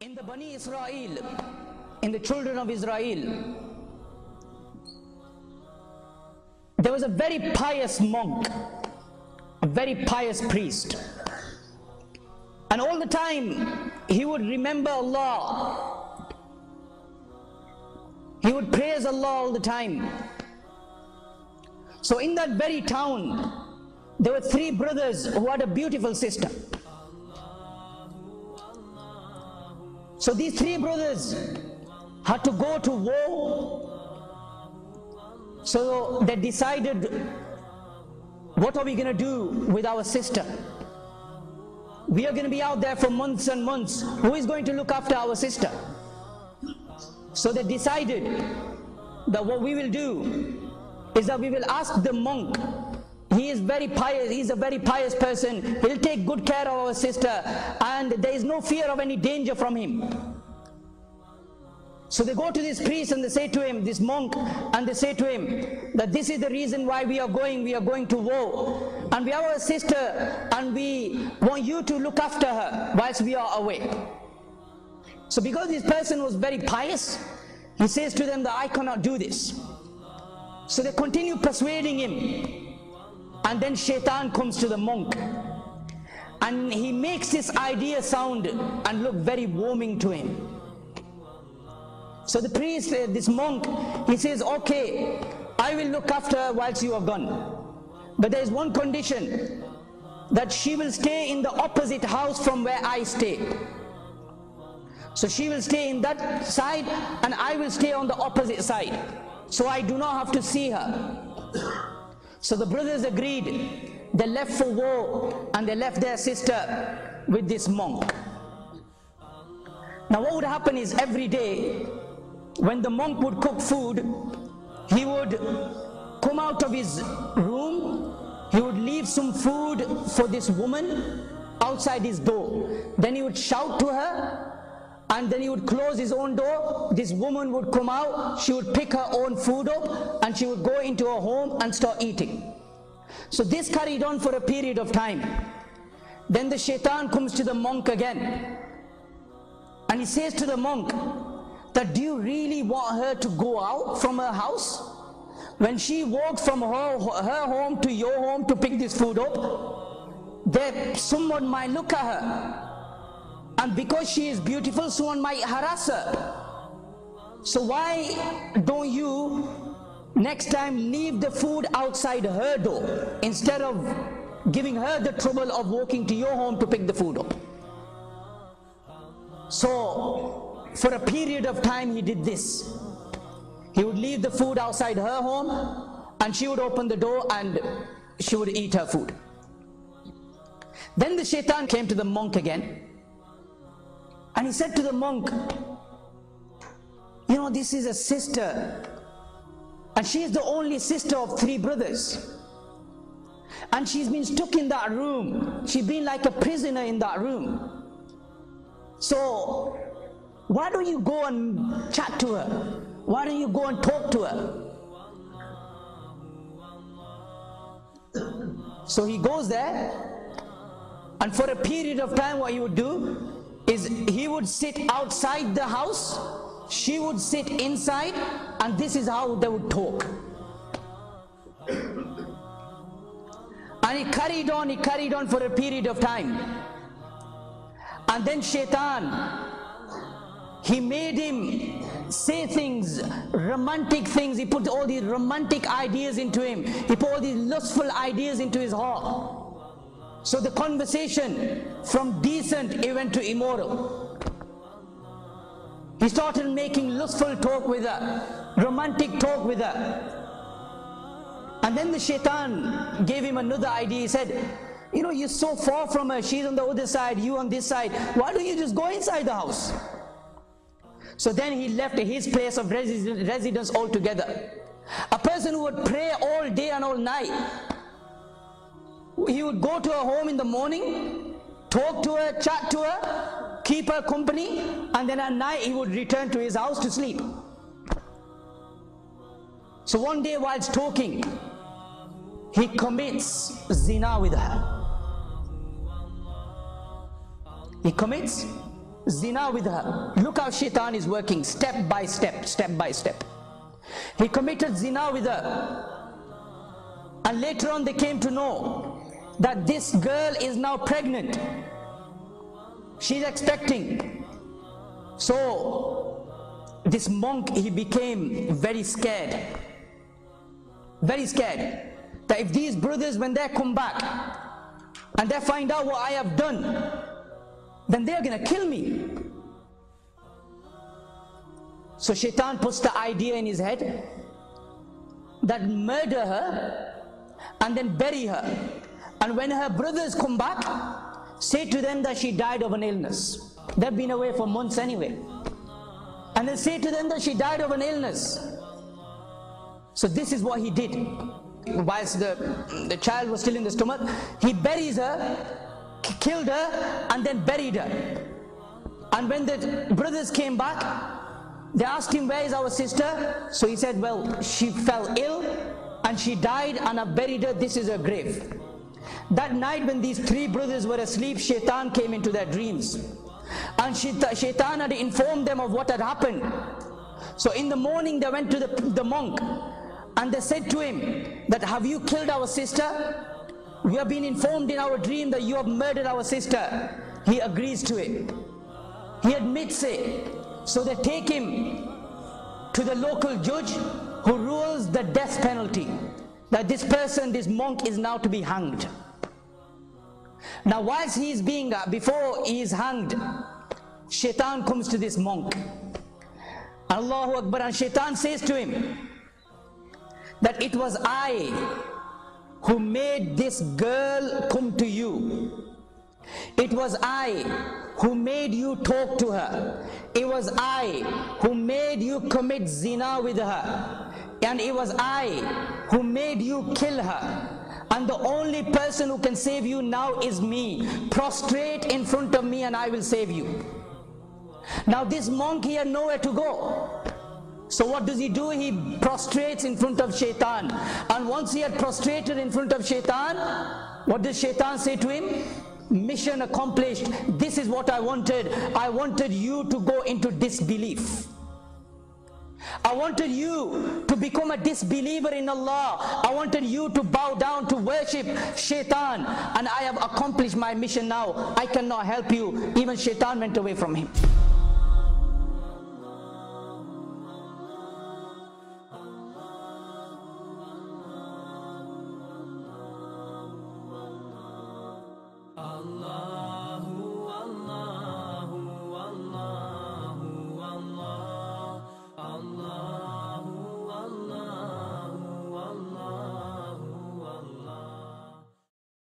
In the Bèni Israïel, in the children of Israel, there was a very pious monk, a very pious priest, and all the time he would remember Allah, he would praise Allah all the time. So in that very town, there were three brothers who had a beautiful sister. So these three brothers had to go to war. So they decided, what are we going to do with our sister? We are going to be out there for months and months. Who is going to look after our sister? So they decided that what we will do is that we will ask the monk. He is very pious, he is a very pious person. He'll take good care of our sister, and there is no fear of any danger from him. So they go to this priest and they say to him, this monk, and they say to him that this is the reason why we are going to war, and we have our sister and we want you to look after her whilst we are away. So because this person was very pious, he says to them that I cannot do this. So they continue persuading him. And then Shaitan comes to the monk, and he makes this idea sound and look very warming to him. So the priest, this monk, he says, okay, I will look after her whilst you are gone. But there is one condition, that she will stay in the opposite house from where I stay. So she will stay in that side and I will stay on the opposite side. So I do not have to see her. So the brothers agreed. They left for war and they left their sister with this monk. Now what would happen is, every day when the monk would cook food, he would come out of his room, he would leave some food for this woman outside his door. Then he would shout to her, and then he would close his own door. This woman would come out, she would pick her own food up, and she would go into her home and start eating. So this carried on for a period of time. Then the Shaitan comes to the monk again, and he says to the monk that, do you really want her to go out from her house? When she walked from her home to your home to pick this food up, there someone might look at her. And because she is beautiful, someone might harass her. So why don't you next time leave the food outside her door, instead of giving her the trouble of walking to your home to pick the food up? So for a period of time he did this. He would leave the food outside her home, and she would open the door and she would eat her food. Then the Shaitan came to the monk again, and he said to the monk, you know, this is a sister, and she is the only sister of three brothers, and she's been stuck in that room. She's been like a prisoner in that room. So why don't you go and chat to her? Why don't you go and talk to her? So he goes there, and for a period of time what he would do is, he would sit outside the house, she would sit inside, and this is how they would talk. And he carried on for a period of time. And then Shaitan, he made him say things, romantic things. He put all these romantic ideas into him. He put all these lustful ideas into his heart. So the conversation from decent, it went to immoral. He started making lustful talk with her, romantic talk with her. And then the Shaitan gave him another idea. He said, you know, you're so far from her, she's on the other side, you on this side, why don't you just go inside the house? So then he left his place of residence altogether. A person who would pray all day and all night, he would go to her home in the morning, talk to her, chat to her, keep her company, and then at night he would return to his house to sleep. So one day whilst talking, he commits zina with her. He commits zina with her. Look how Shaitan is working, step by step, step by step. He committed zina with her, and later on they came to know that this girl is now pregnant. She's expecting. So this monk, he became very scared, that if these brothers, when they come back and they find out what I have done, then they're gonna kill me. So Shaitan puts the idea in his head that murder her and then bury her, and when her brothers come back, say to them that she died of an illness. They've been away for months anyway, and then say to them that she died of an illness. So this is what he did. Whilst the child was still in the stomach, he buries her, killed her, and then buried her. And when the brothers came back, they asked him, where is our sister? So he said, well, she fell ill and she died, and I buried her. This is her grave. That night when these three brothers were asleep, Shaitan came into their dreams, and Shaitan had informed them of what had happened. So in the morning they went to the monk, and they said to him that, have you killed our sister? We have been informed in our dream that you have murdered our sister. He agrees to it. He admits it. So they take him to the local judge, who rules the death penalty, that this person, this monk, is now to be hanged. Now whilst he is being, before he is hanged, Shaitan comes to this monk. Allahu Akbar. And Shaitan says to him that it was I who made this girl come to you. It was I who made you talk to her. It was I who made you commit zina with her. And it was I who made you kill her. And the only person who can save you now is me. Prostrate in front of me and I will save you. Now this monk, he had nowhere to go. So what does he do? He prostrates in front of Shaitan. And once he had prostrated in front of Shaitan, what does Shaitan say to him? Mission accomplished. This is what I wanted. I wanted you to go into disbelief. I wanted you to become a disbeliever in Allah. I wanted you to bow down to worship Shaitan, and I have accomplished my mission now. I cannot help you. Even Shaitan went away from him.